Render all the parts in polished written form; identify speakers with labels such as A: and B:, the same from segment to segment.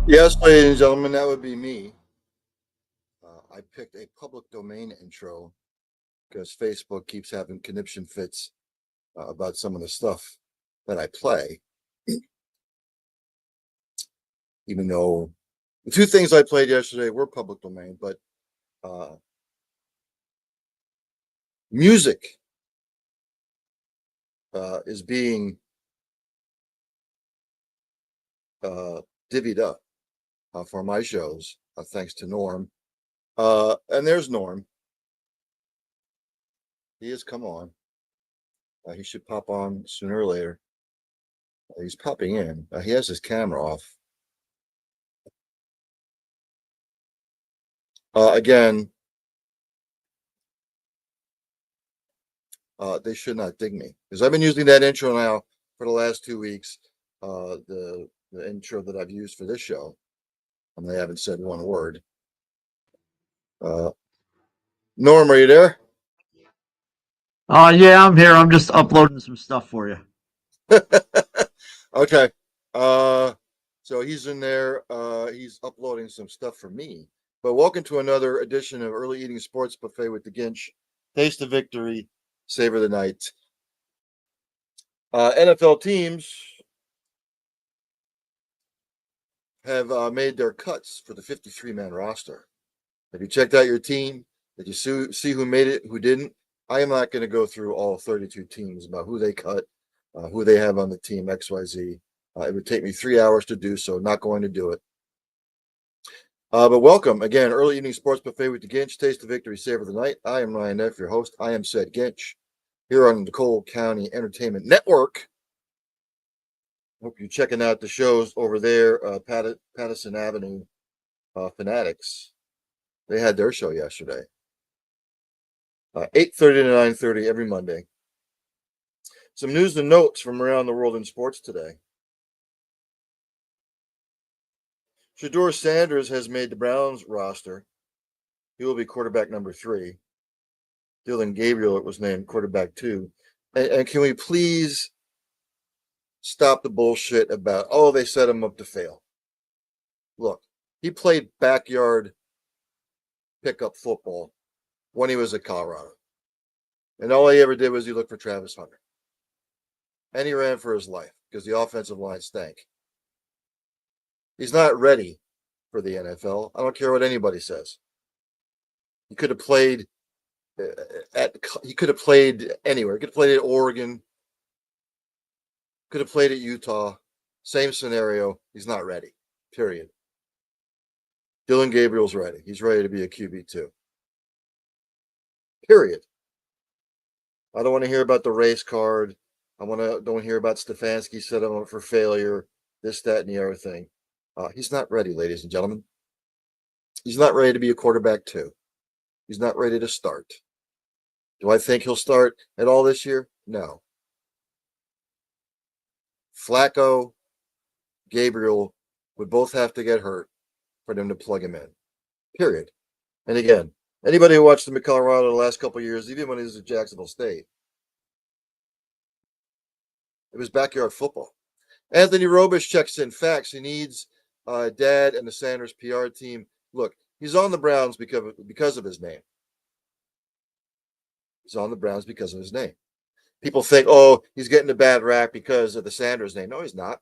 A: Yes, ladies and gentlemen, that would be me. I picked a public domain intro because Facebook keeps having conniption fits about some of the stuff that I play. Even though the two things I played yesterday were public domain, but music is being divvied up for my shows, thanks to Norm. And there's Norm. He has come on. He should pop on sooner or later. He's popping in. He has his camera off. Again, they should not dig me because I've been using that intro now for the last 2 weeks. The intro that I've used for this show, and they haven't said one word. Norm, are you there?
B: Yeah, I'm here. I'm just uploading some stuff for you.
A: Okay. So he's in there. He's uploading some stuff for me. But welcome to another edition of Early Eating Sports Buffet with the Ginch. Taste the victory, savor the night. NFL teams have made their cuts for the 53-man roster. Have you checked out your team? Did you see who made it, who didn't? I am not going to go through all 32 teams about who they cut, who they have on the team, XYZ. It would take me 3 hours to do so. Not going to do it. But welcome again, Early Evening Sports Buffet with the Ginch. Taste the victory, savor the night. I am Ryan Neff, your host. I am said Ginch here on the Cole County Entertainment Network. Hope you're checking out the shows over there. Patterson Avenue Fanatics. They had their show yesterday. 8:30 to 9:30 every Monday. Some news and notes from around the world in sports today. Shedeur Sanders has made the Browns roster. He will be quarterback number 3. Dillon Gabriel was named quarterback 2. And can we please stop the bullshit about, they set him up to fail? Look, he played backyard pickup football when he was at Colorado. And all he ever did was he looked for Travis Hunter. And he ran for his life because the offensive line stank. He's not ready for the NFL. I don't care what anybody says. He could have played he could have played anywhere. He could have played at Oregon. Could have played at Utah. Same scenario. He's not ready. Period. Dillon Gabriel's ready. He's ready to be a QB2. Period. I don't want to hear about the race card. Don't hear about Stefanski set him up for failure, this, that, and the other thing. He's not ready, ladies and gentlemen. He's not ready to be a quarterback 2. He's not ready to start. Do I think he'll start at all this year? No. Flacco, Gabriel would both have to get hurt for them to plug him in. Period. And again, anybody who watched him at Colorado the last couple of years, even when he was at Jacksonville State, it was backyard football. Anthony Robish checks in facts. He needs Dad and the Sanders PR team. Look, he's on the Browns because of his name. He's on the Browns because of his name. People think, he's getting a bad rap because of the Sanders name. No, he's not.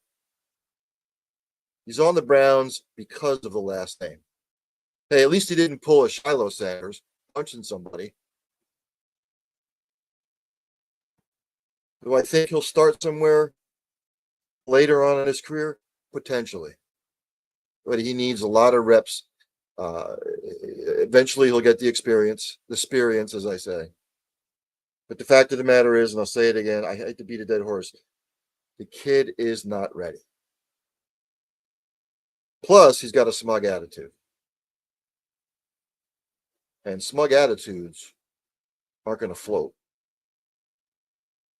A: He's on the Browns because of the last name. Hey, at least he didn't pull a Shiloh Sanders, punching somebody. Do I think he'll start somewhere later on in his career? Potentially. But he needs a lot of reps. Eventually, he'll get the experience, as I say. But the fact of the matter is, and I'll say it again, I hate to beat a dead horse, the kid is not ready. Plus, he's got a smug attitude. And smug attitudes aren't going to float,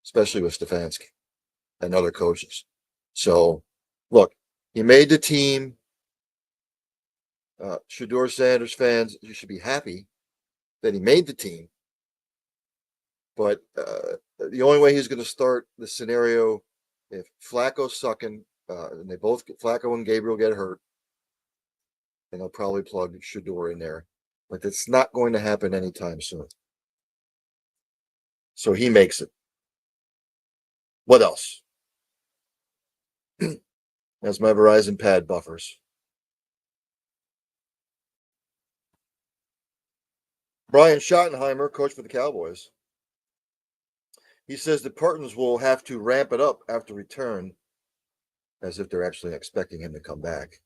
A: especially with Stefanski and other coaches. So, look, he made the team. Shedeur Sanders fans, you should be happy that he made the team. But the only way he's going to start the scenario if Flacco's sucking, and Flacco and Gabriel get hurt, then they'll probably plug Shador in there. But it's not going to happen anytime soon. So he makes it. What else? That's my Verizon pad buffers. Brian Schottenheimer, coach for the Cowboys. He says the Partons will have to ramp it up after return, as if they're actually expecting him to come back.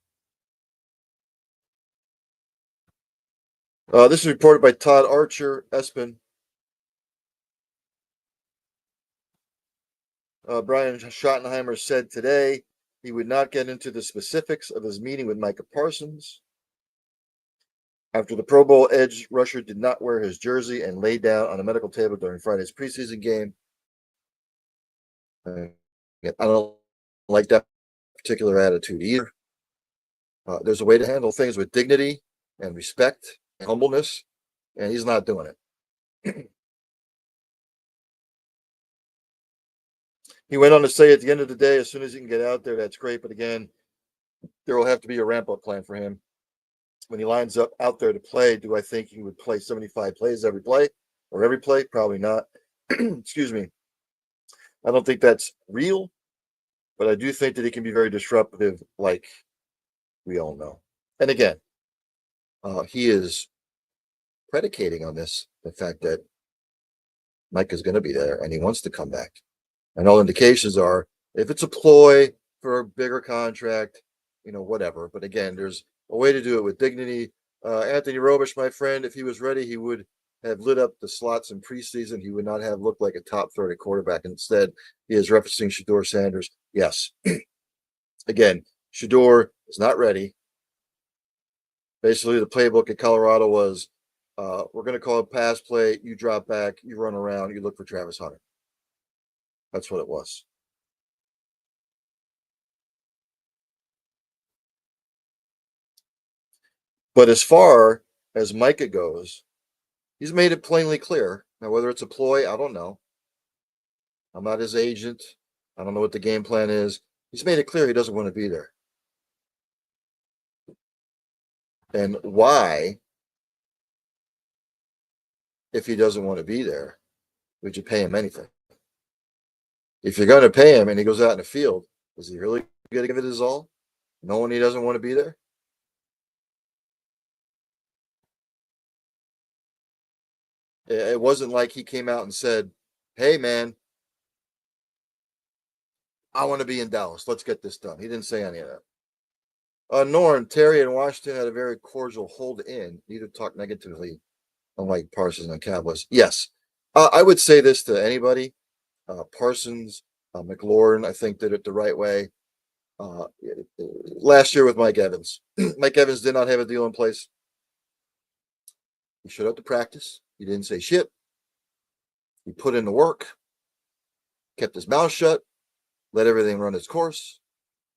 A: This is reported by Todd Archer, ESPN. Brian Schottenheimer said today he would not get into the specifics of his meeting with Micah Parsons. After the Pro Bowl edge rusher did not wear his jersey and lay down on a medical table during Friday's preseason game. I don't like that particular attitude either. There's a way to handle things with dignity and respect and humbleness, and he's not doing it. He went on to say at the end of the day, as soon as he can get out there, that's great. But again, there will have to be a ramp-up plan for him. When he lines up out there to play, do I think he would play 75 plays every play or every play? Probably not. Excuse me. I don't think that's real, but I do think that he can be very disruptive, like we all know. And again, he is predicating on this, the fact that Mike is going to be there and he wants to come back. And all indications are, if it's a ploy for a bigger contract, whatever. But again, there's a way to do it with dignity. Anthony Robish, my friend, if he was ready, he would have lit up the slots in preseason. He would not have looked like a top 30 quarterback. Instead, he is referencing Shador Sanders. Yes. Again, Shador is not ready. Basically, the playbook at Colorado was, we're going to call a pass play. You drop back, you run around, you look for Travis Hunter. That's what it was. But as far as Micah goes, he's made it plainly clear. Now, whether it's a ploy, I don't know. I'm not his agent. I don't know what the game plan is. He's made it clear he doesn't want to be there. And why, if he doesn't want to be there, would you pay him anything? If you're going to pay him and he goes out in the field, is he really going to give it his all, knowing he doesn't want to be there? It wasn't like he came out and said, hey, man, I want to be in Dallas. Let's get this done. He didn't say any of that. Norm, Terry, and Washington had a very cordial hold in. Neither talked negatively, unlike Parsons and Cowboys. Yes. I would say this to anybody. Parsons, McLaurin, I think, did it the right way. Last year with Mike Evans. Mike Evans did not have a deal in place. He showed up to practice. He didn't say shit. He put in the work, kept his mouth shut, let everything run its course,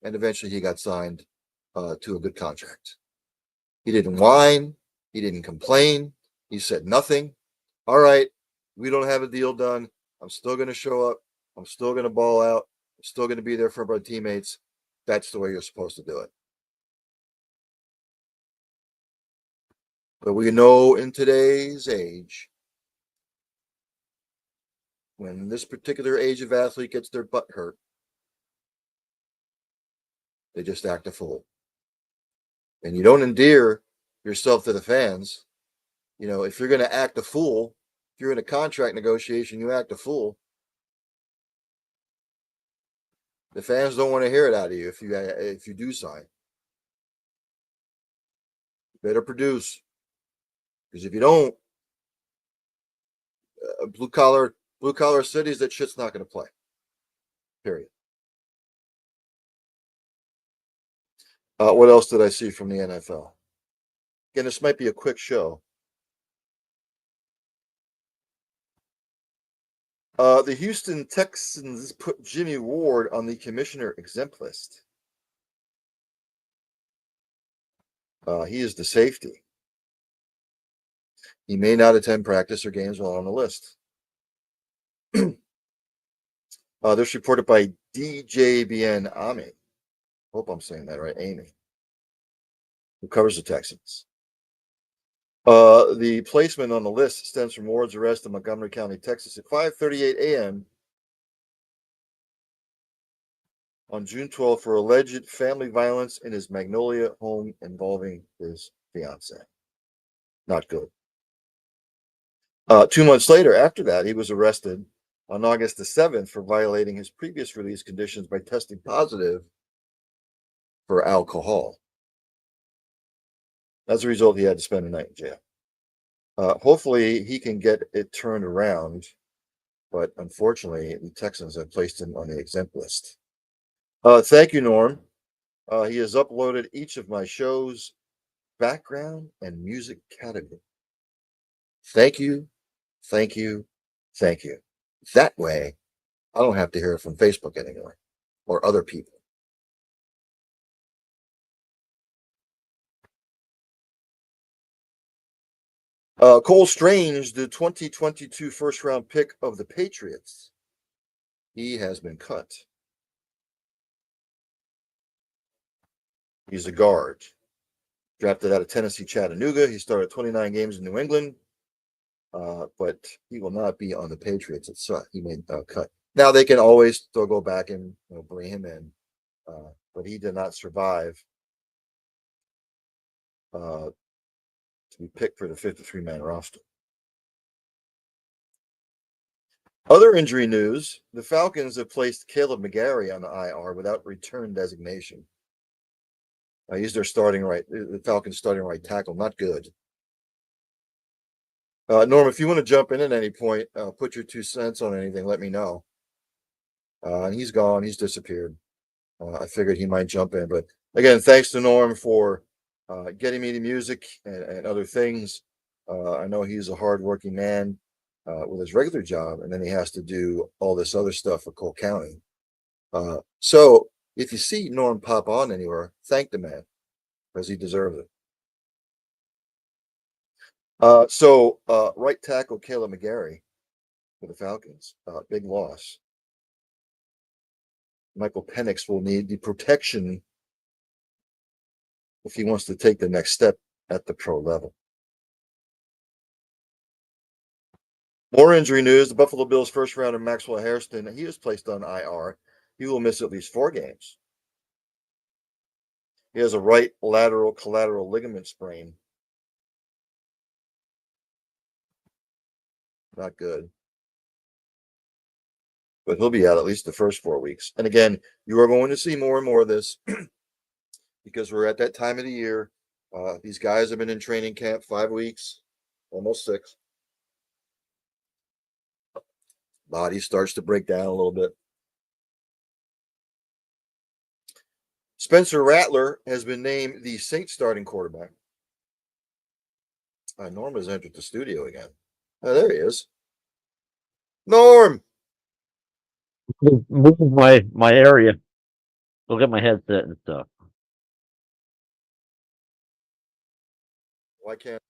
A: and eventually he got signed to a good contract. He didn't whine. He didn't complain. He said nothing. All right, we don't have a deal done. I'm still going to show up. I'm still going to ball out. I'm still going to be there for my teammates. That's the way you're supposed to do it. But we know in today's age, when this particular age of athlete gets their butt hurt, they just act a fool. And you don't endear yourself to the fans. If you're going to act a fool, if you're in a contract negotiation, you act a fool. The fans don't want to hear it out of you if you do sign. You better produce. Because if you don't, blue collar cities, that shit's not going to play. Period. What else did I see from the NFL? Again, this might be a quick show. The Houston Texans put Jimmy Ward on the commissioner exempt list. He is the safety. He may not attend practice or games while on the list. This reported by DJBN Ami. Hope I'm saying that right, Amy, who covers the Texans. The placement on the list stems from Ward's arrest in Montgomery County, Texas at 5:38 a.m. on June 12th for alleged family violence in his Magnolia home involving his fiancee. Not good. 2 months later, after that, he was arrested on August the 7th for violating his previous release conditions by testing positive for alcohol. As a result, he had to spend a night in jail. Hopefully, he can get it turned around, but unfortunately, the Texans have placed him on the exempt list. Thank you, Norm. He has uploaded each of my shows' background and music category. Thank you, thank you, thank you. That way, I don't have to hear it from Facebook anymore or other people. Cole Strange, the 2022 first round pick of the Patriots, he has been cut. He's a guard. Drafted out of Tennessee, Chattanooga. He started 29 games in New England, but he will not be on the Patriots. He made a cut. Now they can always still go back and bring him in, but he did not survive to be picked for the 53-man roster. Other injury news: the Falcons have placed Caleb McGarry on the IR without return designation. He's their the Falcons' starting right tackle. Not good. Norm, if you want to jump in at any point, put your 2 cents on anything, let me know. And he's gone. He's disappeared. I figured he might jump in. But again, thanks to Norm for getting me the music and other things. I know he's a hardworking man with his regular job, and then he has to do all this other stuff for Cole County. So if you see Norm pop on anywhere, thank the man because he deserves it. Right tackle Caleb McGarry for the Falcons, big loss. Michael Penix will need the protection if he wants to take the next step at the pro level. More injury news: the Buffalo Bills first rounder Maxwell Hairston, he is placed on IR. He will miss at least 4 games. He has a right lateral collateral ligament sprain. Not good. But he'll be out at least the first 4 weeks. And again, you are going to see more and more of this because we're at that time of the year. These guys have been in training camp 5 weeks, almost 6. Body starts to break down a little bit. Spencer Rattler has been named the Saints starting quarterback. Norm has entered the studio again. Oh, there he is. Norm!
B: Move my area. Look at my headset and stuff.
A: Why can't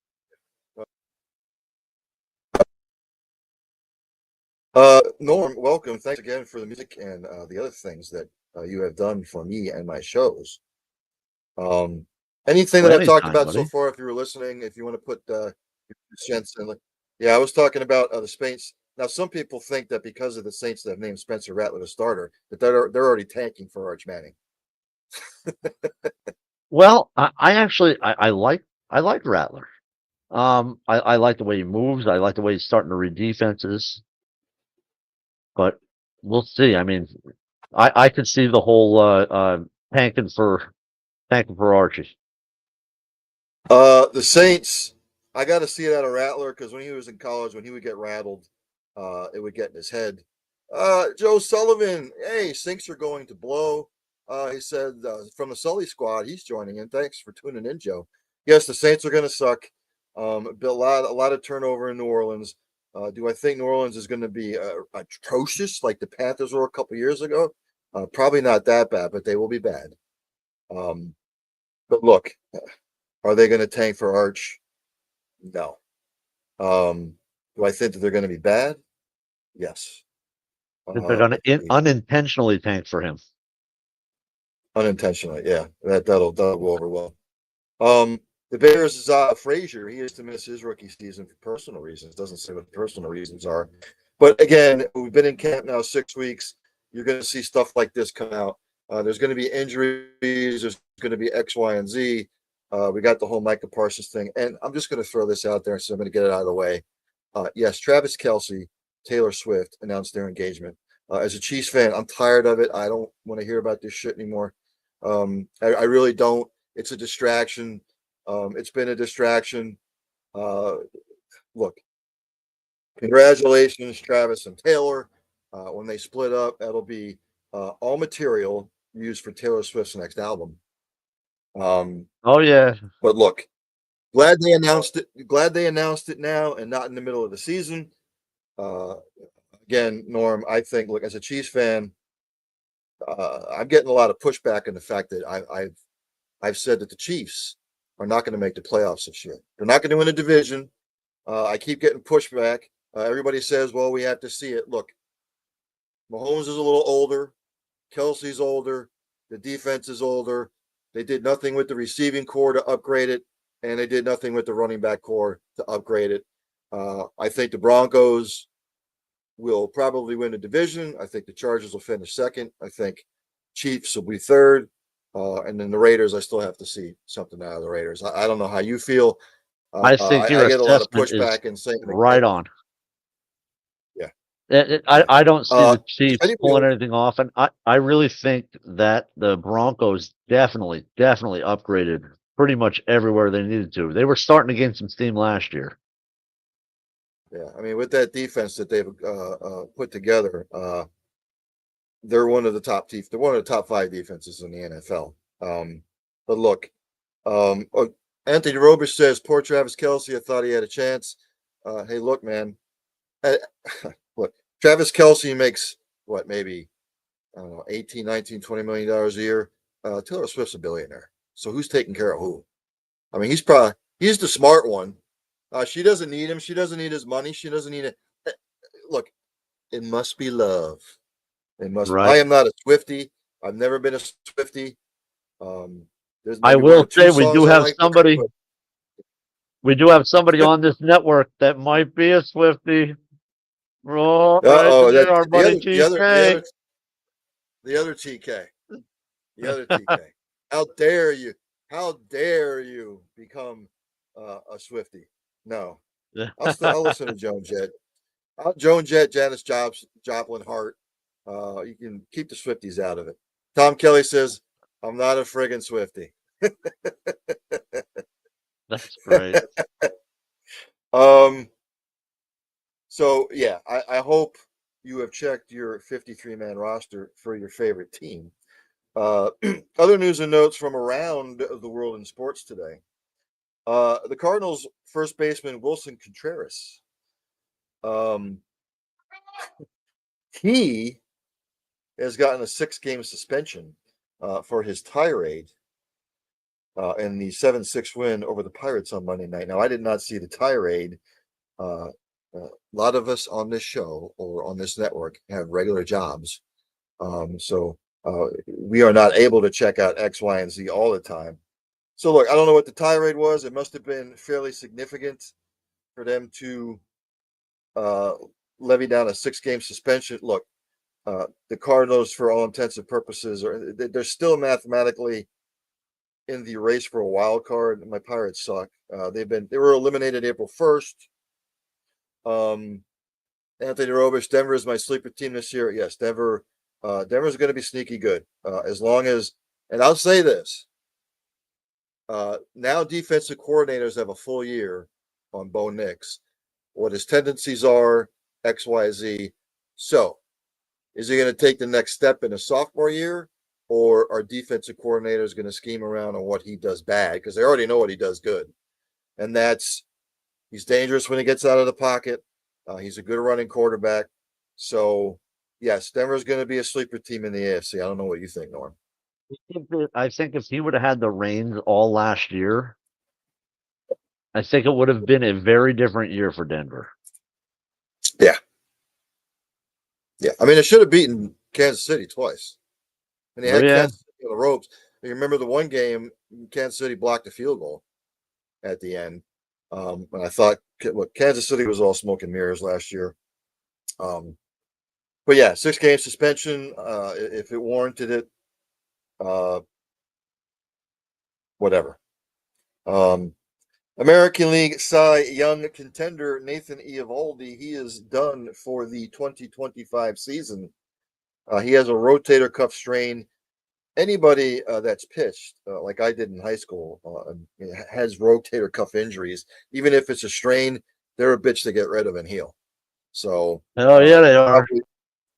A: Norm, welcome. Thanks again for the music and the other things that you have done for me and my shows. Anything that I've talked about so far, if you were listening, if you want to put cents in, yeah, I was talking about the Saints. Now, some people think that because of the Saints that have named Spencer Rattler the starter, that they're already tanking for Arch Manning.
B: Well, I like Rattler. I like the way he moves. I like the way he's starting to read defenses. But we'll see. I mean, I could see the whole tanking for Archie.
A: The Saints, I got to see it out of Rattler because when he was in college, when he would get rattled, it would get in his head. Joe Sullivan, hey, Saints are going to blow. He said from the Sully squad, he's joining in. Thanks for tuning in, Joe. Yes, the Saints are going to suck. A lot of turnover in New Orleans. Do I think New Orleans is going to be atrocious like the Panthers were a couple years ago? Probably not that bad, but they will be bad. But look, are they going to tank for Arch? No. Do I think that they're going to be bad? Yes.
B: That they're going to unintentionally tank for him.
A: Unintentionally, yeah. That'll go over well. The Bears' Frazier, he is to miss his rookie season for personal reasons. Doesn't say what the personal reasons are. But again, we've been in camp now 6 weeks. You're going to see stuff like this come out. There's going to be injuries. There's going to be X, Y, and Z. We got the whole Micah Parsons thing. And I'm just going to throw this out there, so I'm going to get it out of the way. Yes, Travis Kelce, Taylor Swift announced their engagement. As a Chiefs fan, I'm tired of it. I don't want to hear about this shit anymore. I really don't. It's a distraction. It's been a distraction. Look, congratulations, Travis and Taylor. When they split up, that'll be all material used for Taylor Swift's next album.
B: Oh yeah,
A: but look, glad they announced it. Glad they announced it now and not in the middle of the season. Again, Norm, I think, look, as a Chiefs fan, I'm getting a lot of pushback in the fact that I've said that the Chiefs are not going to make the playoffs this year. They're not going to win a division. I keep getting pushback. Everybody says, well, we have to see it. Look, Mahomes is a little older. Kelsey's older. The defense is older. They did nothing with the receiving core to upgrade it, and they did nothing with the running back core to upgrade it. I think the Broncos will probably win the division. I think the Chargers will finish second. I think Chiefs will be third. And then the Raiders, I still have to see something out of the Raiders. I don't know how you feel.
B: I think your
A: I get a lot of
B: assessment is
A: pushback and saying,
B: right on.
A: Yeah.
B: I don't see the Chiefs
A: anybody
B: pulling
A: else-
B: anything off, and I really think that the Broncos definitely upgraded pretty much everywhere they needed to. They were starting to gain some steam last year.
A: Yeah, I mean, with that defense that they've put together, they're one of the top they're one of the top 5 defenses in the NFL. But look, Anthony Robish says, poor Travis Kelce, I thought he had a chance. Hey, look, man. Look, Travis Kelce makes what, maybe, I don't know, 18, 19, $20 million a year. Taylor Swift's a billionaire. So who's taking care of who? I mean, he's the smart one. She doesn't need him. She doesn't need his money. She doesn't need it. Look, it must be love. It must.
B: Right.
A: I am not a Swiftie. I've never been a Swiftie. There's
B: I
A: maybe one or
B: will
A: two
B: say we do
A: songs I
B: have
A: like.
B: somebody. We do have somebody on this network that might be a Swiftie. Oh, right there, our buddy TK.
A: The other TK. The other TK. How dare you? How dare you become a Swiftie? No, I'll listen to Joan Jett. Joan Jett, Janis Joplin, Hart. You can keep the Swifties out of it. Tom Kelly says, I'm not a friggin' Swiftie.
B: That's great.
A: So yeah, I hope you have checked your 53-man roster for your favorite team. Other news and notes from around the world in sports today. The Cardinals first baseman Wilson Contreras. He has gotten a 6-game suspension for his tirade in the 7-6 win over the Pirates on Monday night. Now, I did not see the tirade. A lot of us on this show or on this network have regular jobs. So we are not able to check out X, Y, and Z all the time. So, look, I don't know what the tirade was. It must have been fairly significant for them to levy down a 6-game suspension. Look, the Cardinals, for all intents and purposes, they're still mathematically in the race for a wild card. My Pirates suck. They were eliminated April 1st. Anthony Robish, Denver is my sleeper team this year. Yes, Denver's going to be sneaky good as long as, and I'll say this. Now defensive coordinators have a full year on Bo Nix, what his tendencies are, X, Y, Z. So, is he going to take the next step in a sophomore year, or are defensive coordinators going to scheme around on what he does bad? Because they already know what he does good, and that's he's dangerous when he gets out of the pocket. He's a good running quarterback. So, yes, Denver's going to be a sleeper team in the AFC. I don't know what you think, Norm.
B: I think if he would have had the reins all last year, I think it would have been a very different year for Denver.
A: Yeah. Yeah, I mean, it should have beaten Kansas City twice, and they
B: Oh
A: had
B: yeah.
A: Kansas City on the ropes. You remember the one game Kansas City blocked a field goal at the end, and I thought, look, Kansas City was all smoke and mirrors last year. Um, but yeah, 6 game suspension if it warranted it. Uh, whatever. Um, American League Cy Young contender Nathan Eovaldi, he is done for the 2025 season. He has a rotator cuff strain. Anybody that's pitched, like I did in high school, has rotator cuff injuries. Even if it's a strain, they're a bitch to get rid of and heal. So,
B: Oh yeah, they are.
A: probably,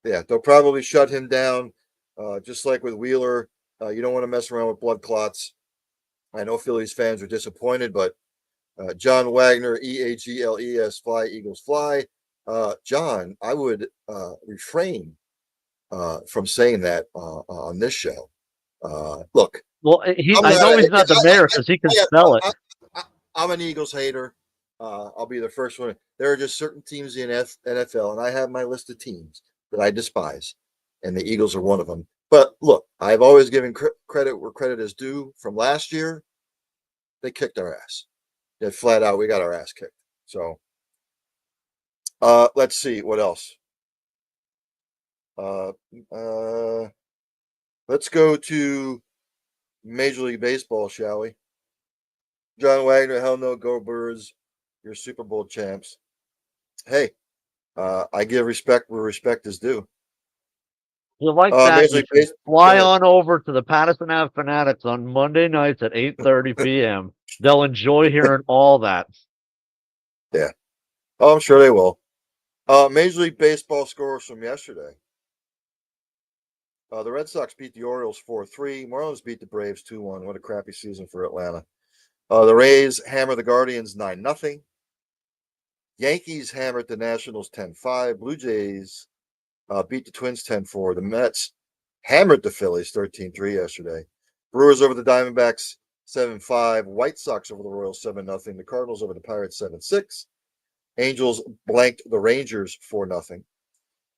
A: yeah, they'll probably shut him down. Just like with Wheeler, you don't want to mess around with blood clots. I know Phillies fans are disappointed, but John Wagner, EAGLES, Fly Eagles Fly. John, I would refrain from saying that on this show. Look,
B: Well,
A: I'm
B: I
A: not.
B: know he's not the mayor because he can spell it.
A: I'm an Eagles hater. I'll be the first one. There are just certain teams in NFL, and I have my list of teams that I despise, and the Eagles are one of them. But look, I've always given credit where credit is due. From last year, they kicked our ass. They flat out, we got our ass kicked. So, let's see what else. Uh, uh, let's go to Major League Baseball, shall we? John Wagner, hell no, go Birds. You're Super Bowl champs. Hey, I give respect where respect is due.
B: You like that?
A: Major
B: You
A: League
B: should
A: Baseball. Go
B: fly
A: ahead.
B: on over to the Patterson Ave Fanatics on Monday nights at 8:30 p.m. They'll enjoy hearing all that.
A: Yeah. Oh, I'm sure they will. Major League Baseball scores from yesterday. The Red Sox beat the Orioles 4-3. Marlins beat the Braves 2-1. What a crappy season for Atlanta. The Rays hammer the Guardians 9-0. Yankees hammered the Nationals 10-5. Blue Jays beat the Twins 10-4. The Mets hammered the Phillies 13-3 yesterday. Brewers over the Diamondbacks 7-5. White Sox over the Royals 7-0. The Cardinals over the Pirates 7-6. Angels blanked the Rangers 4-0.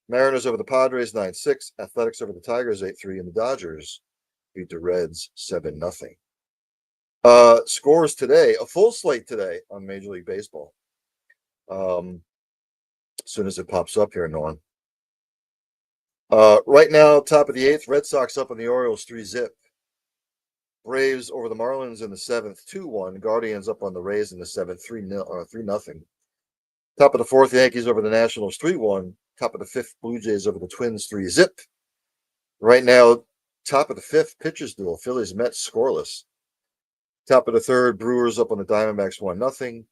A: Mariners over the Padres 9-6. Athletics over the Tigers 8-3. And the Dodgers beat the Reds 7-0. Scores today, a full slate today on Major League Baseball. As soon as it pops up here, Norm. Right now, top of the 8th, Red Sox up on the Orioles 3-0. Braves over the Marlins in the 7th 2-1. Guardians up on the Rays in the 7th 3-0. Top of the 4th, Yankees over the Nationals 3-1. Top of the 5th, Blue Jays over the Twins 3-0. Right now, top of the 5th, pitchers duel, Phillies Mets scoreless. Top of the 3rd, Brewers up on the Diamondbacks 1-0.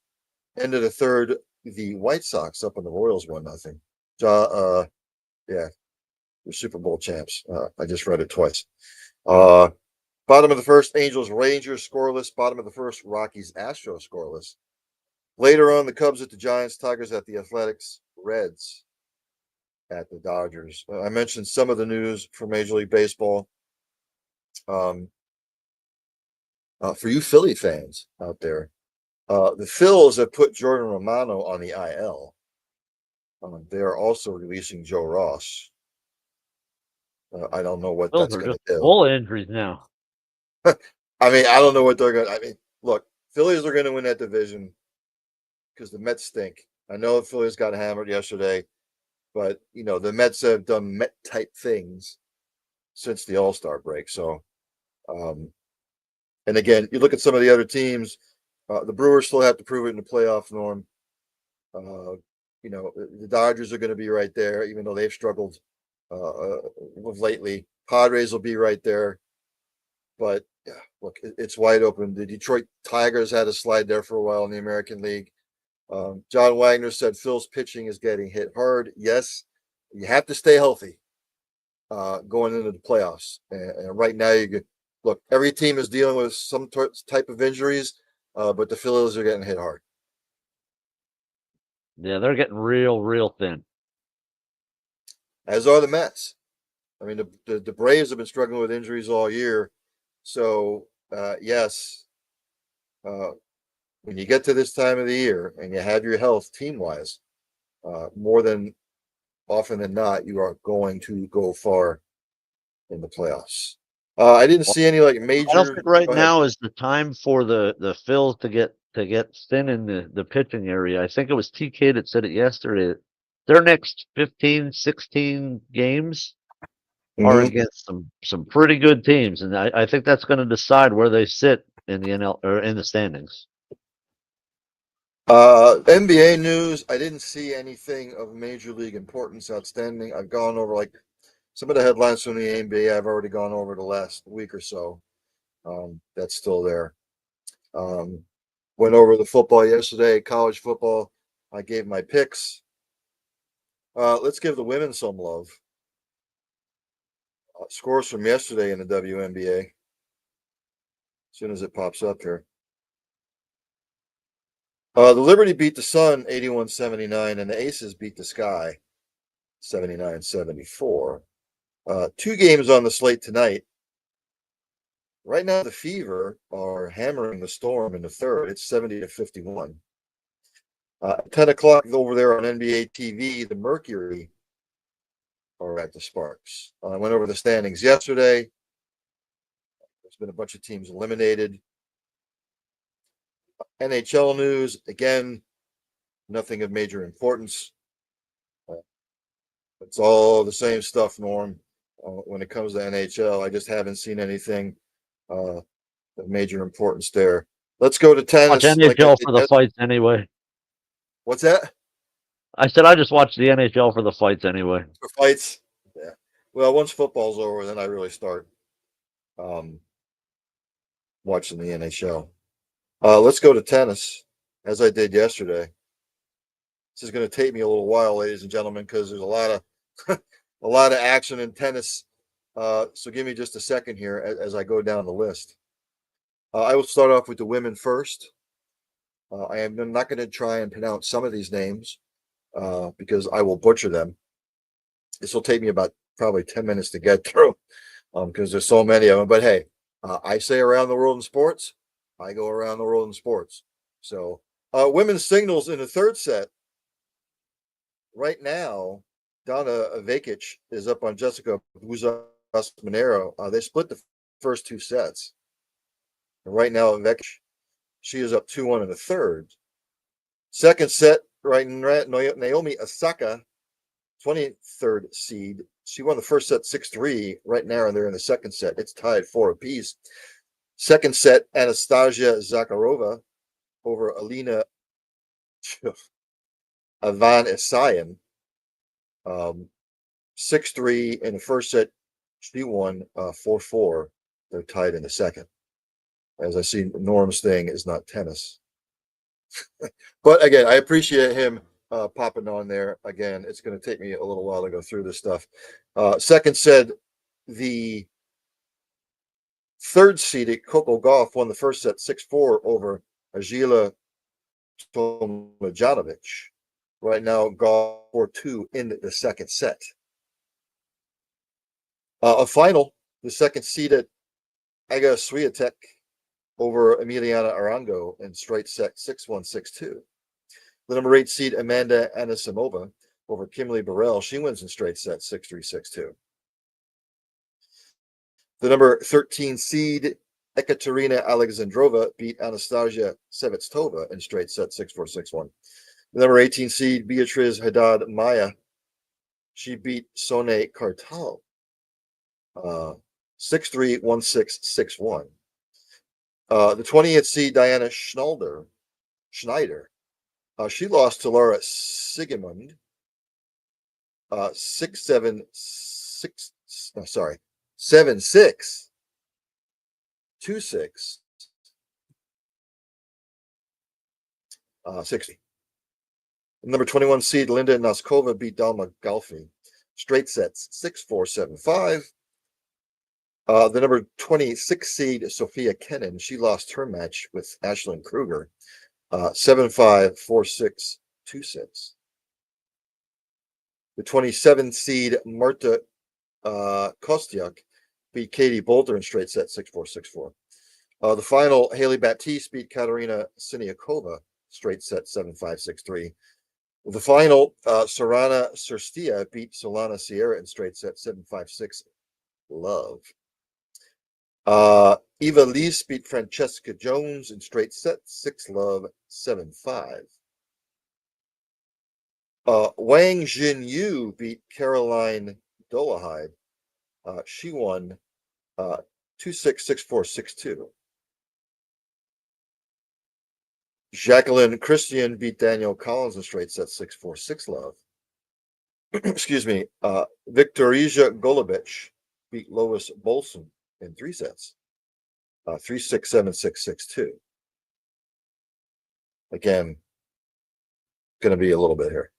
A: End of the 3rd, the White Sox up on the Royals 1-0. Yeah, the Super Bowl champs. I just read it twice. Bottom of the 1st, Angels Rangers scoreless. Bottom of the 1st, Rockies Astros scoreless. Later on, the Cubs at the Giants, Tigers at the Athletics, Reds at the Dodgers. I mentioned some of the news for Major League Baseball. For you Philly fans out there, the Phils have put Jordan Romano on the IL. They are also releasing Joe Ross. I don't know what
B: Those
A: that's
B: are
A: going
B: just
A: to do.
B: full of injuries now.
A: I mean, I don't know what they're going to. I mean, look, Phillies are going to win that division because the Mets stink. I know the Phillies got hammered yesterday, but the Mets have done Met type things since the All-Star break. So, and again, you look at some of the other teams. The Brewers still have to prove it in the playoff, Norm. The Dodgers are going to be right there, even though they've struggled lately. Padres will be right there, but yeah, look, it's wide open. The Detroit Tigers had a slide there for a while in the American League. John Wagner said Phil's pitching is getting hit hard. Yes, you have to stay healthy going into the playoffs. And right now, look, every team is dealing with some type of injuries, but the Phillies are getting hit hard.
B: Yeah, they're getting real, real thin.
A: As are the Mets. I mean, the Braves have been struggling with injuries all year. So, yes, when you get to this time of the year and you have your health team wise, more than often than not, you are going to go far in the playoffs. I didn't see any like
B: I don't
A: major.
B: think right
A: Go ahead.
B: now is the time for the fills to get thin in the pitching area. I think it was TK that said it yesterday. Their next 15, 16 games are
A: Mhm.
B: against some pretty good teams, and I think that's going to decide where they sit in the NL or in the standings.
A: NBA news. I didn't see anything of major league importance outstanding. I've gone over like some of the headlines from the NBA. I've already gone over the last week or so. That's still there. Um, went over the football yesterday, college football. I gave my picks. Let's give the women some love. Scores from yesterday in the WNBA. As soon as it pops up here. The Liberty beat the Sun 81-79, and the Aces beat the Sky 79-74. Two games on the slate tonight. Right now, the Fever are hammering the Storm in the third. It's 70-51. 10 o'clock over there on NBA TV, the Mercury are at the Sparks. I went over the standings yesterday. There's been a bunch of teams eliminated. NHL news, again, nothing of major importance. It's all the same stuff, Norm. When it comes to NHL, I just haven't seen anything of major importance there. Let's go to
B: Watch
A: tennis. Like I
B: NHL
A: did.
B: for the fights anyway.
A: What's that?
B: I said I just watch the NHL for the fights anyway.
A: For fights? Yeah. Well, once football's over, then I really start um, watching the NHL. Let's go to tennis, as I did yesterday. This is going to take me a little while, ladies and gentlemen, because there's a lot of a lot of action in tennis. So give me just a second here as I go down the list. I will start off with the women first. I am not going to try and pronounce some of these names because I will butcher them. This will take me about probably 10 minutes to get through because there's so many of them. But hey, I say around the world in sports, I go around the world in sports. So women's singles in the third set. Right now, Donna Vekic is up on Jessica Monero. They split the first two sets. And right now, Vekic, she is up 2-1 in the third. Second set, right, Naomi Osaka, 23rd seed. She won the first set 6-3. Right now, they're in the second set. It's tied 4 apiece. Second set, Anastasia Zakharova over Alina Ivan Isayan. 6-3 in the first set. She won 4-4. They're tied in the second. As I see, Norm's thing is not tennis. But again, I appreciate him popping on there. Again, it's going to take me a little while to go through this stuff. Second set, the third seeded Coco Gauff won the first set 6-4 over Ajila Tomljanovic. Right now, Gauff 4-2 in the second set. A final, the second seeded Aga Swiatek over Emiliana Arango in straight set 6-1, 6-2. The number 8 seed Amanda Anisimova over Kimberly Burrell. She wins in straight set 6-3, 6-2. The number 13 seed Ekaterina Alexandrova beat Anastasia Sevastova in straight set 6-4, 6-1. The number 18 seed Beatriz Haddad Maya. She beat Sone Kartal 6-3, 1-6, 6-1. The 20th seed Diana Schneider. She lost to Laura Sigemund 6-7, 7-6, 2-6, 60. Number 21 seed Linda Noskova beat Dalma Galfi. Straight sets 6-4, 7-5. The number 26 seed Sophia Kennan, she lost her match with Ashlyn Kruger 7-5, 4-6, 2-6. The 27 seed Marta Kostyuk beat Katie Bolter in straight set 6-4, 6-4. The final, Haley Baptiste beat Katerina Siniakova straight set 7-5, 6-3. The final, Sorana Cirstea beat Solana Sierra in straight set 7-5-6 love. Eva Lise beat Francesca Jones in straight set 6 love 7-5. Wang Jinyu beat Caroline Dolahide. She won 2-6, 6-4, 6-2. Jacqueline Christian beat Danielle Collins in straight set 6-4, 6 love. Excuse me. Victorija Golubic beat Lois Bolson in 3 sets. 3-6, 7-6, 6-2. Again, going to be a little bit here.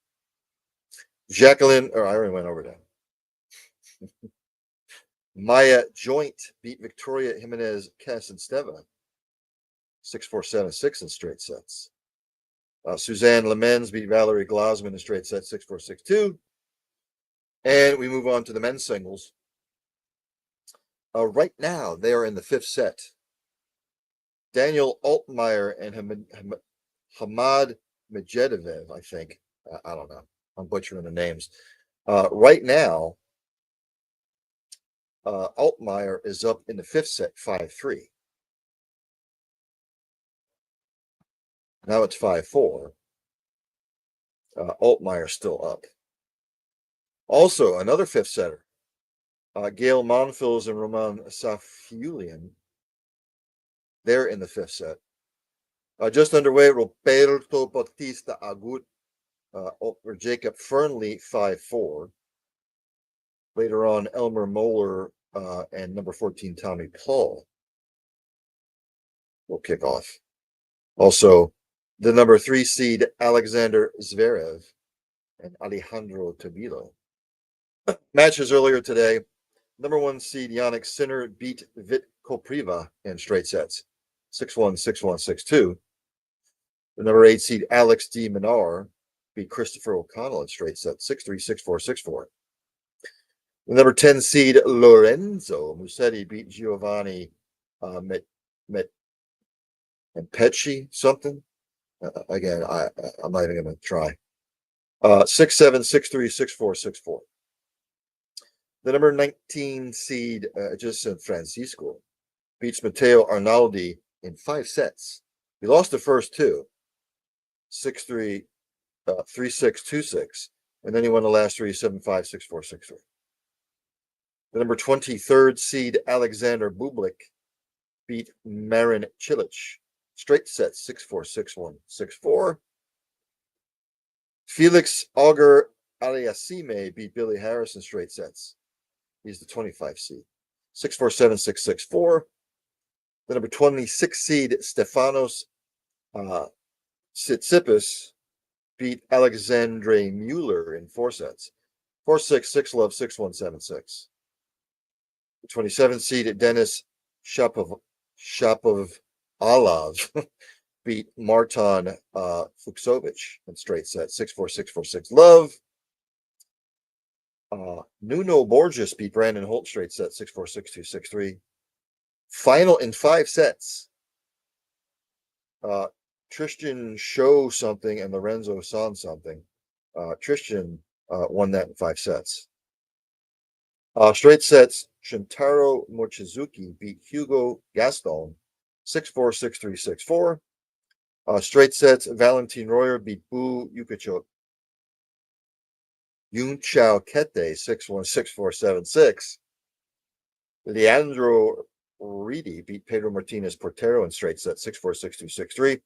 A: Jacqueline, or I already went over that. Maya Joint beat Victoria Jimenez Casansteva 6-4, 7-6 in straight sets. Suzanne Lemens beat Valerie Glasman in straight set 6-4, 6-2. And we move on to the men's singles. Right now, they are in the 5th set. Daniel Altmaier and Hamad Medvedev, I think. I don't know. I'm butchering the names. Right now, Altmaier is up in the 5th set, 5-3. Now it's 5-4. Altmaier still up. Also, another 5th setter, Gail Monfils and Roman Safiulian. They're in the 5th set. Just underway, Roberto Bautista Agut over Jacob Fernley 5-4. Later on, Elmer Moeller and number 14, Tommy Paul will kick off. Also, the number 3 seed, Alexander Zverev and Alejandro Tabilo. Matches earlier today. Number 1 seed, Yannick Sinner beat Vit Kopriva in straight sets. 6-1, 6-1, 6-2. The number 8 seed, Alex D. Minar beat Christopher O'Connell in straight sets. 6-3, 6-4, 6-4. The number 10 seed, Lorenzo Musetti beat Giovanni and Pesci something. Again, I'm not even going to try. 6-7, 6-3, 6-4, 6-4. The number 19 seed, just San Francisco, beats Matteo Arnaldi in 5 sets. He lost the first 2, 6-3, 3-6, 2-6, and then he won the last 3, 7-5, 6-4, 6-3. The number 23rd seed, Alexander Bublik, beat Marin Cilic. Straight sets, 6-4, 6-1, 6-4. Felix Auger Aliassime beat Billy Harris in straight sets. He's the 25 seed. 6-4, 7-6, 6-4. The number 26 seed, Stefanos Tsitsipas, beat Alexandre Mueller in 4 sets. 4-6, 6-love, 6-1, 7-6. The 27 seed, Denis Shapovalov beat Marton Fucsovic in straight set. 6-4, 6-4, 6-love. Nuno Borges beat Brandon Holt straight set. 6-4, 6-2, 6-3. Final in 5 sets. Tristan Show something and Lorenzo San something. Tristan won that in 5 sets. Straight sets, Shintaro Mochizuki beat Hugo Gaston 6-4, 6-3, 6-4. Straight sets, Valentin Royer beat Bu Yukichou Yunchao Kete 6-1, 6-4, 7-6. Leandro Reedy beat Pedro Martinez Portero in straight set 6-4, 6-2, 6-3.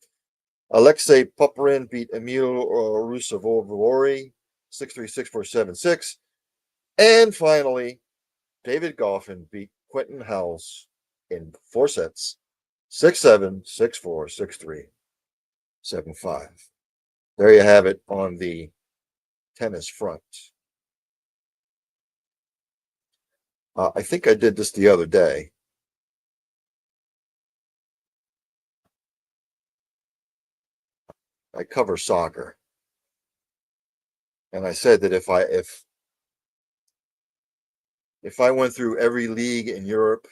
A: Alexei Popyrin beat Emil Rusevori 6-3, 6-4, 7-6. And finally, David Goffin beat Quentin Howells in 4 sets 6-7, 6-4, 6-3, 7-5. There you have it on the tennis front. I think I did this the other day. I cover soccer. And I said that if I went through every league in Europe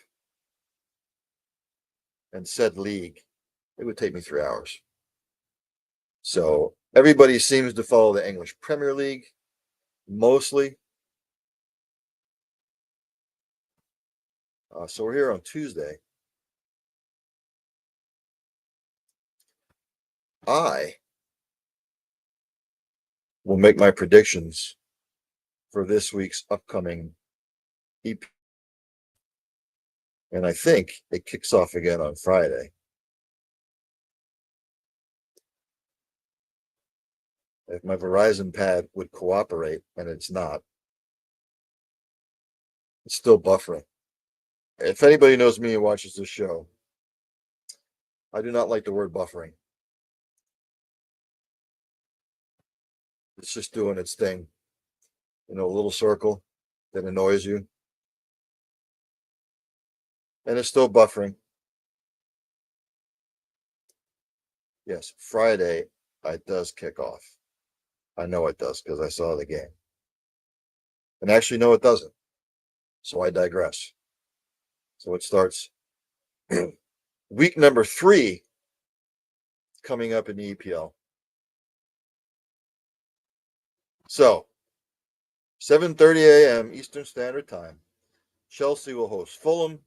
A: and said league, it would take me 3 hours. So everybody seems to follow the English Premier League mostly. So we're here on Tuesday. I will make my predictions for this week's upcoming EP. And I think it kicks off again on Friday. If my Verizon pad would cooperate, and it's not, it's still buffering. If anybody knows me and watches this show, I do not like the word buffering. It's just doing its thing. A little circle that annoys you. And it's still buffering. Yes, Friday, it does kick off. I know it does because I saw the game. And actually, no, it doesn't. So I digress. So it starts week number 3 coming up in the EPL. So 7:30 a.m. Eastern Standard Time. Chelsea will host Fulham.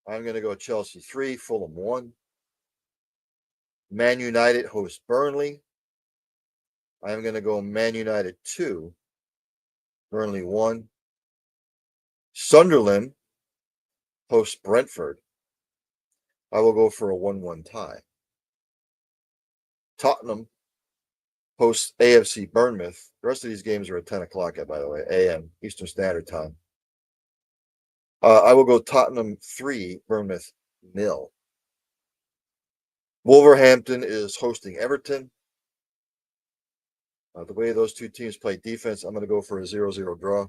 A: I'm going to go Chelsea 3, Fulham 1. Man United hosts Burnley. I'm going to go Man United 2, Burnley 1. Sunderland hosts Brentford. I will go for a 1-1 tie. Tottenham hosts AFC Bournemouth. The rest of these games are at 10 o'clock, by the way, a.m. Eastern Standard Time. I will go Tottenham 3, Bournemouth 0. Wolverhampton is hosting Everton. The way those two teams play defense, I'm going to go for a 0-0 draw.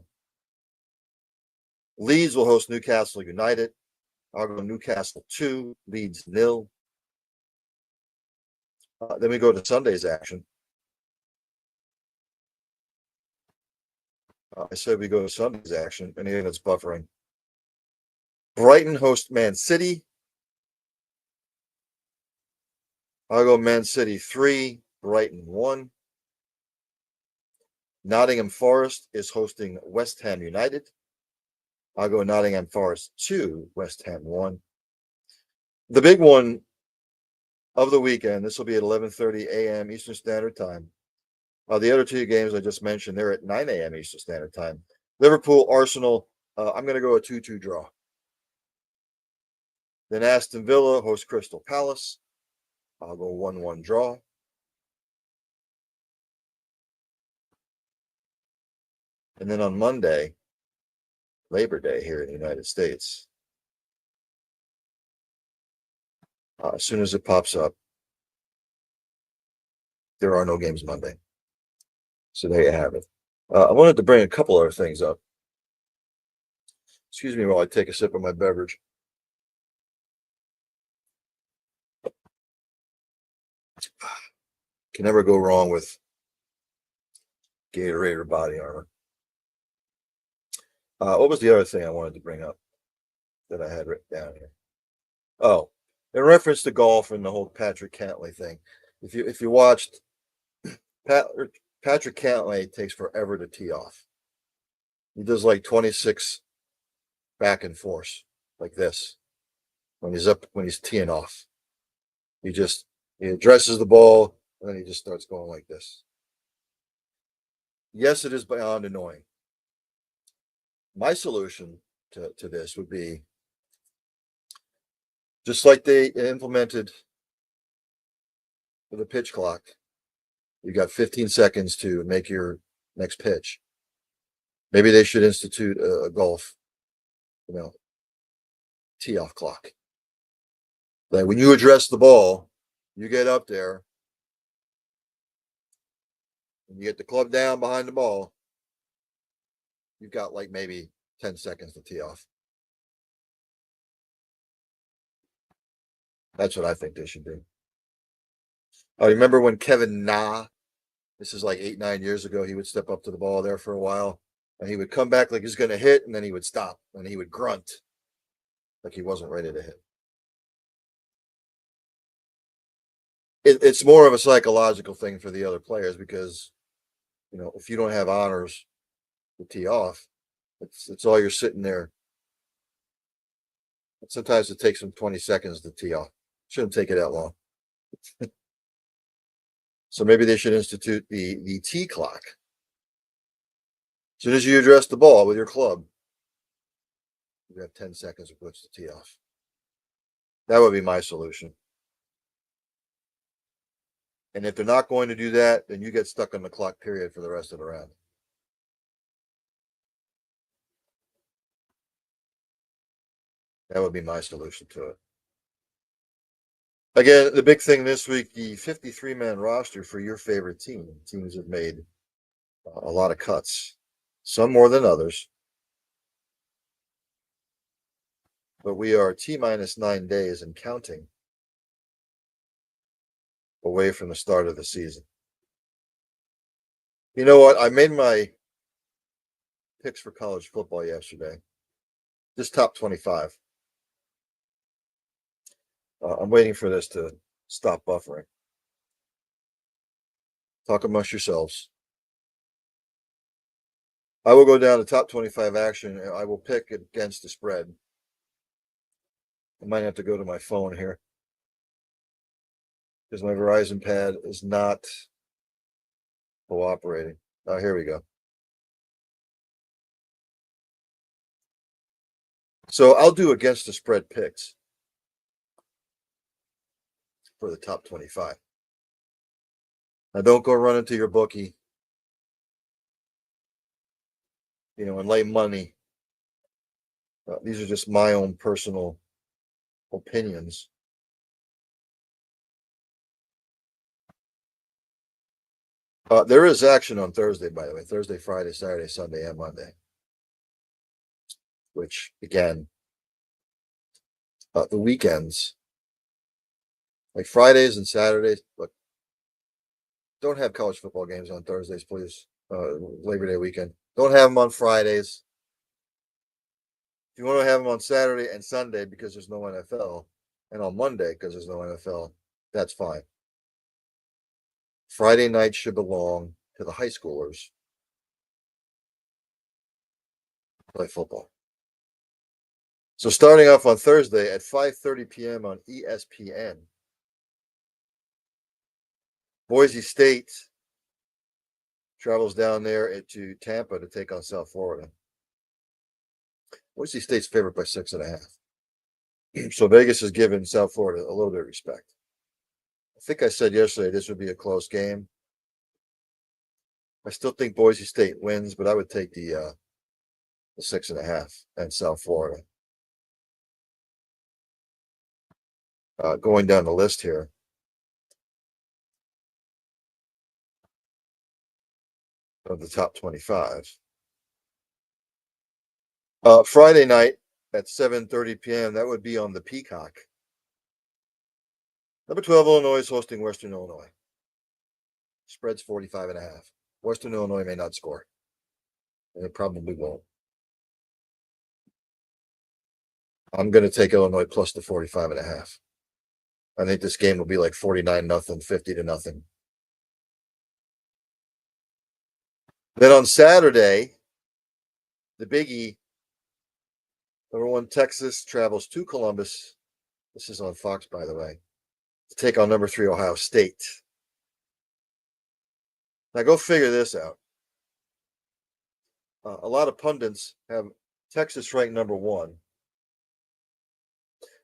A: Leeds will host Newcastle United. I'll go Newcastle 2, Leeds 0. Then we go to Sunday's action. I said we go to Sunday's action. Anything that's buffering. Brighton host Man City. I'll go Man City 3, Brighton 1. Nottingham Forest is hosting West Ham United. I'll go Nottingham Forest 2, West Ham 1. The big one of the weekend, this will be at 11:30 a.m. Eastern Standard Time. The other two games I just mentioned, they're at 9 a.m. Eastern Standard Time. Liverpool, Arsenal, I'm going to go a 2-2 draw. Then Aston Villa hosts Crystal Palace. I'll go 1-1 draw. And then on Monday, Labor Day here in the United States, as soon as it pops up, there are no games Monday. So there you have it. I wanted to bring a couple other things up. Excuse me while I take a sip of my beverage. Can never go wrong with Gatorade or Body Armor. What was the other thing I wanted to bring up that I had written down here? Oh, in reference to golf and the whole Patrick Cantlay thing. If you watched, Patrick Cantlay takes forever to tee off. He does like 26 back and forth like this when he's teeing off. He addresses the ball and then he just starts going like this. Yes, it is beyond annoying. My solution to this would be just like they implemented with the pitch clock. You got 15 seconds to make your next pitch. Maybe they should institute a golf, tee off clock. Like when you address the ball, you get up there and you get the club down behind the ball. You've got like maybe 10 seconds to tee off. That's what I think they should do. I remember when Kevin Na, this is like 8-9 years ago, he would step up to the ball there for a while and he would come back like he's going to hit and then he would stop and he would grunt like he wasn't ready to hit. it's more of a psychological thing for the other players because, if you don't have honors to tee off, it's all you're sitting there. Sometimes it takes them 20 seconds to tee off. Shouldn't take it that long. So maybe they should institute the tee clock. As soon as you address the ball with your club, you have 10 seconds to push the tee off. That would be my solution. And if they're not going to do that, then you get stuck on the clock period for the rest of the round. That would be my solution to it. Again, the big thing this week, the 53-man roster for your favorite team. Teams have made a lot of cuts, some more than others. But we are T-minus 9 days and counting away from the start of the season. You know what? I made my picks for college football yesterday. Just top 25. I'm waiting for this to stop buffering. Talk amongst yourselves. I will go down to top 25 action and I will pick against the spread. I might have to go to my phone here because my Verizon pad is not cooperating. Oh, here we go. So I'll do against the spread picks for the top 25. Now don't go run into your bookie, and lay money. These are just my own personal opinions. There is action on Thursday, by the way. Thursday, Friday, Saturday, Sunday, and Monday. Which, again, the weekends, like Fridays and Saturdays, look, don't have college football games on Thursdays, please. Labor Day weekend. Don't have them on Fridays. If you want to have them on Saturday and Sunday because there's no NFL, and on Monday because there's no NFL, that's fine. Friday night should belong to the high schoolers. Play football. So starting off on Thursday at 5:30 p.m. on ESPN, Boise State travels down there to Tampa to take on South Florida. Boise State's favored by 6.5. So Vegas has given South Florida a little bit of respect. I think I said yesterday this would be a close game. I still think Boise State wins, but I would take the 6.5 and South Florida. Going down the list here. Of the top 25. Friday night at 7:30 p.m. That would be on the Peacock. Number 12, Illinois is hosting Western Illinois. Spread's 45.5. Western Illinois may not score. And it probably won't. I'm going to take Illinois plus the 45.5. I think this game will be like 49-0, 50-0. Then on Saturday, the biggie, number 1, Texas travels to Columbus. This is on Fox, by the way, to take on number 3, Ohio State. Now go figure this out. A lot of pundits have Texas ranked number 1,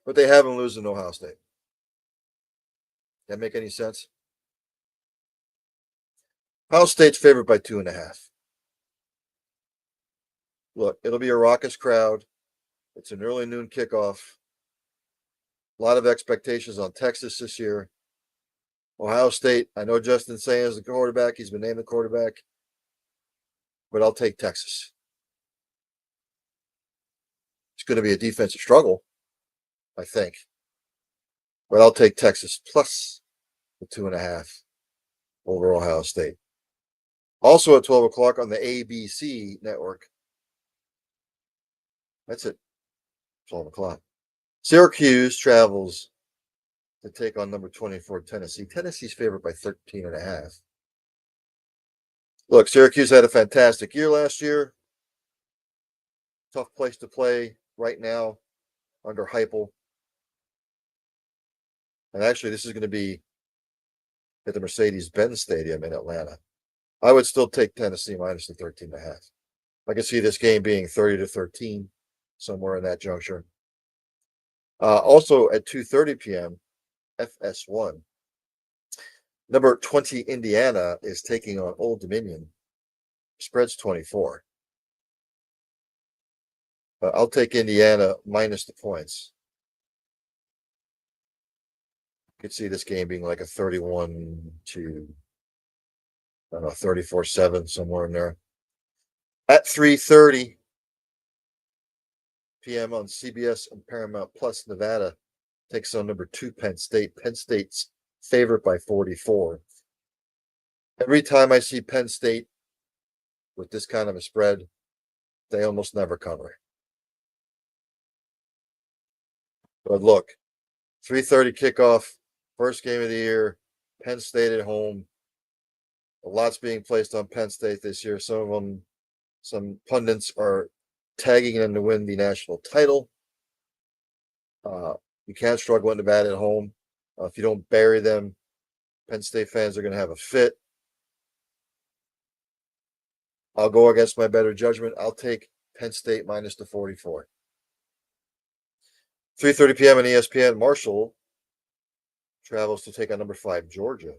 A: but they have them losing to Ohio State. That make any sense? Ohio State's favored by 2.5. Look, it'll be a raucous crowd. It's an early noon kickoff. A lot of expectations on Texas this year. Ohio State, I know Justin Sayers is the quarterback. He's been named the quarterback. But I'll take Texas. It's going to be a defensive struggle, I think. But I'll take Texas plus the 2.5 over Ohio State. Also at 12 o'clock on the ABC network. That's it. 12 o'clock. Syracuse travels to take on number 24, Tennessee. Tennessee's favored by 13.5. Look, Syracuse had a fantastic year last year. Tough place to play right now under Heupel. And actually, this is going to be at the Mercedes-Benz Stadium in Atlanta. I would still take Tennessee minus the 13.5. I can see this game being 30-13, somewhere in that juncture. Also at 2:30 p.m., FS1. Number 20, Indiana, is taking on Old Dominion. Spread's 24. I'll take Indiana minus the points. You could see this game being like a 31 to, I don't know, 34-7, somewhere in there. At 3:30 p.m. on CBS and Paramount Plus, Nevada takes on number 2, Penn State. Penn State's favored by 44. Every time I see Penn State with this kind of a spread, they almost never cover. But look, 3:30 kickoff, first game of the year, Penn State at home. A lot's being placed on Penn State this year. Some pundits are tagging them to win the national title. You can't struggle in Nevada at home. If you don't bury them, Penn State fans are going to have a fit. I'll go against my better judgment. I'll take Penn State minus the 44. 3:30 p.m. on ESPN, Marshall travels to take on number 5, Georgia.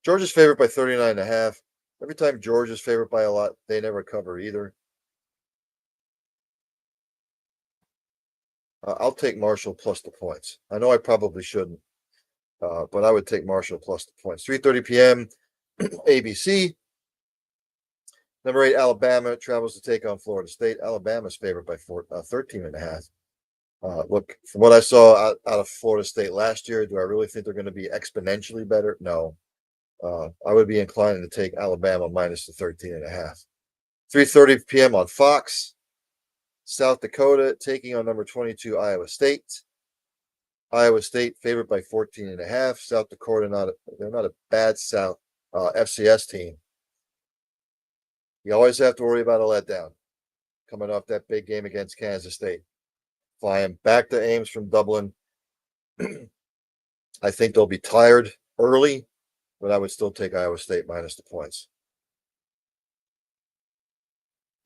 A: Georgia's favored by 39.5. Every time Georgia's favored by a lot, they never cover either. I'll take Marshall plus the points. I know I probably shouldn't, but I would take Marshall plus the points. 3:30 p.m. ABC. Number 8, Alabama travels to take on Florida State. Alabama's favored by 13.5. Look, from what I saw out of Florida State last year, do I really think they're going to be exponentially better? No. I would be inclined to take Alabama minus the 13.5. 3:30 p.m. on Fox. South Dakota taking on number 22, Iowa State. Iowa State favored by 14.5. South Dakota, they're not a bad South FCS team. You always have to worry about a letdown coming off that big game against Kansas State. Flying back to Ames from Dublin. I think they'll be tired early, but I would still take Iowa State minus the points.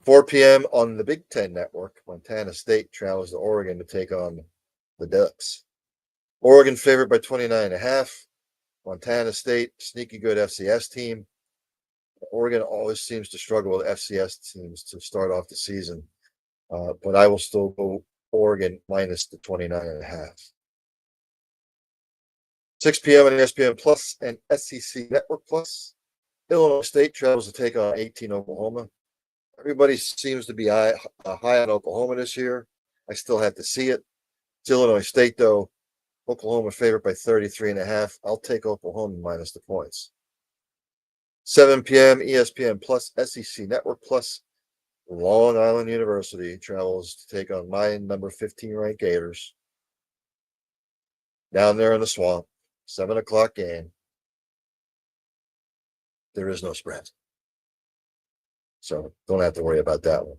A: 4 p.m. on the Big Ten Network, Montana State travels to Oregon to take on the Ducks. Oregon favored by 29.5. Montana State, sneaky good FCS team. Oregon always seems to struggle with FCS teams to start off the season, but I will still go Oregon minus the 29.5. 6 p.m. on ESPN Plus and SEC Network Plus. Illinois State travels to take on 18 Oklahoma. Everybody seems to be high on Oklahoma this year. I still have to see it. It's Illinois State, though. Oklahoma favored by 33.5. I'll take Oklahoma minus the points. 7 p.m. ESPN Plus, SEC Network Plus. Long Island University travels to take on my number 15 ranked Gators. Down there in the swamp. 7 o'clock game. There is no spread. So don't have to worry about that one.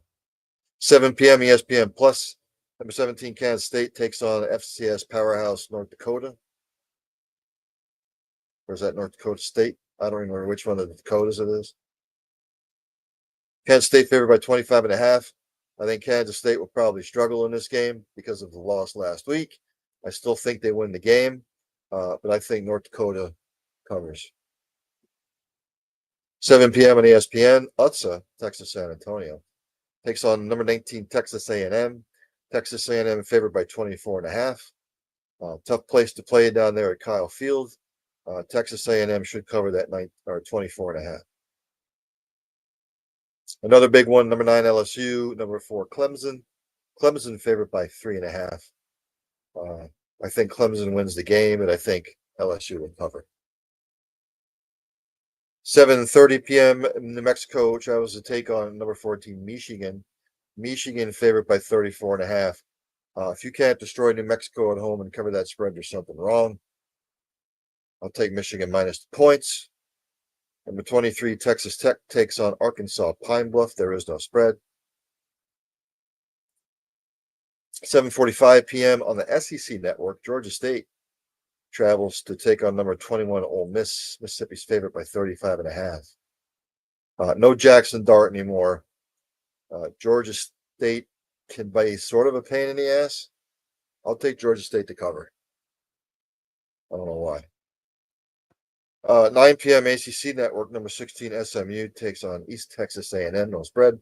A: 7 p.m. ESPN Plus. Number 17, Kansas State takes on FCS powerhouse North Dakota. Or is that North Dakota State? I don't remember which one of the Dakotas it is. Kansas State favored by 25.5. I think Kansas State will probably struggle in this game because of the loss last week. I still think they win the game, but I think North Dakota covers. 7 p.m. on ESPN, UTSA, Texas San Antonio, takes on number 19, Texas A&M. Texas A&M favored by 24.5. Tough place to play down there at Kyle Field. Texas A&M should cover that 24.5. Another big one, number 9 LSU, number 4 Clemson. Clemson favored by 3.5. I think Clemson wins the game, and I think LSU will cover. 7:30 p.m. New Mexico travels to take on number 14 Michigan. Michigan favored by 34.5. If you can't destroy New Mexico at home and cover that spread, there's something wrong. I'll take Michigan minus the points. Number 23, Texas Tech takes on Arkansas Pine Bluff. There is no spread. 7:45 p.m. on the SEC network, Georgia State travels to take on number 21 Ole Miss. Mississippi's favorite by 35.5. No Jackson Dart anymore. Georgia State can be sort of a pain in the ass. I'll take Georgia State to cover. I don't know why. 9 p.m. ACC network, number 16 SMU takes on East Texas A&M. No spread.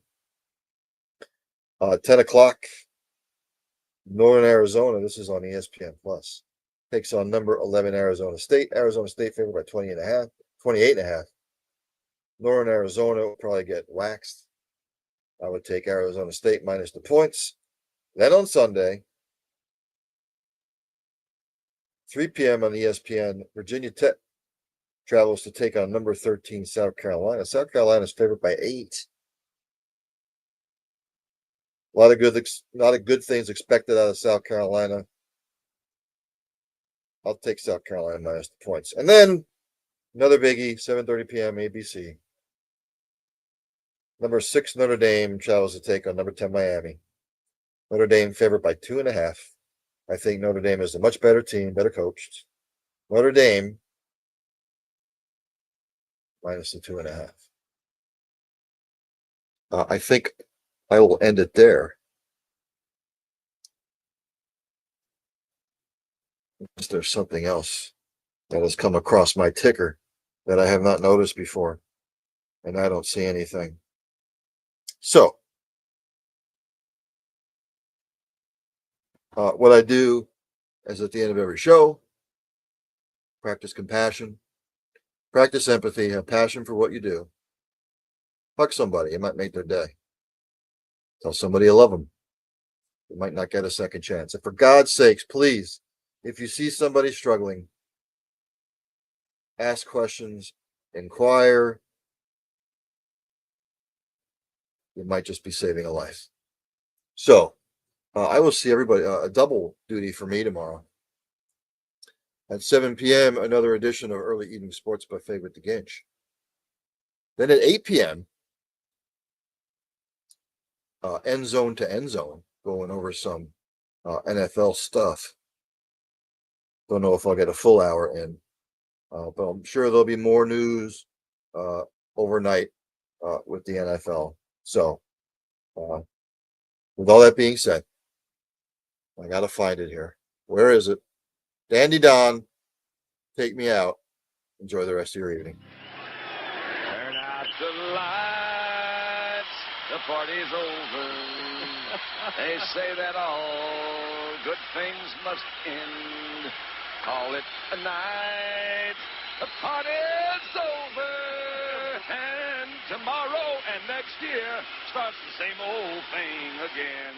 A: 10 o'clock, Northern Arizona. This is on ESPN Plus. Takes on number 11 Arizona State. Arizona State favored by 28.5. Northern Arizona will probably get waxed. I would take Arizona State minus the points. Then on Sunday, 3 p.m. on ESPN, Virginia Tech travels to take on number 13 South Carolina. South Carolina is favored by 8. A lot of good things expected out of South Carolina. I'll take South Carolina minus the points. And then another biggie, 7:30 p.m. ABC. Number 6 Notre Dame travels to take on number 10 Miami. Notre Dame favored by 2.5. I think Notre Dame is a much better team, better coached. Notre Dame minus the 2.5. I think I will end it there. Unless there's something else that has come across my ticker that I have not noticed before, and I don't see anything. So, what I do is at the end of every show, practice compassion, practice empathy, have passion for what you do. Hug somebody, it might make their day. Tell somebody you love them. You might not get a second chance. And for God's sakes, please, if you see somebody struggling, ask questions, inquire. You might just be saving a life. So, I will see everybody, a double duty for me tomorrow. At 7 p.m., another edition of Early Evening Sports Buffet with the Ginch. Then at 8 p.m., end zone to end zone, going over some NFL stuff. Don't know if I'll get a full hour in, but I'm sure there'll be more news overnight with the NFL. So, with all that being said, I got to find it here. Where is it? Dandy Don, take me out. Enjoy the rest of your evening.
C: Turn out the lights, the party's over. They say that all good things must end. Call it a night, the party's over. And tomorrow and next year starts the same old thing again.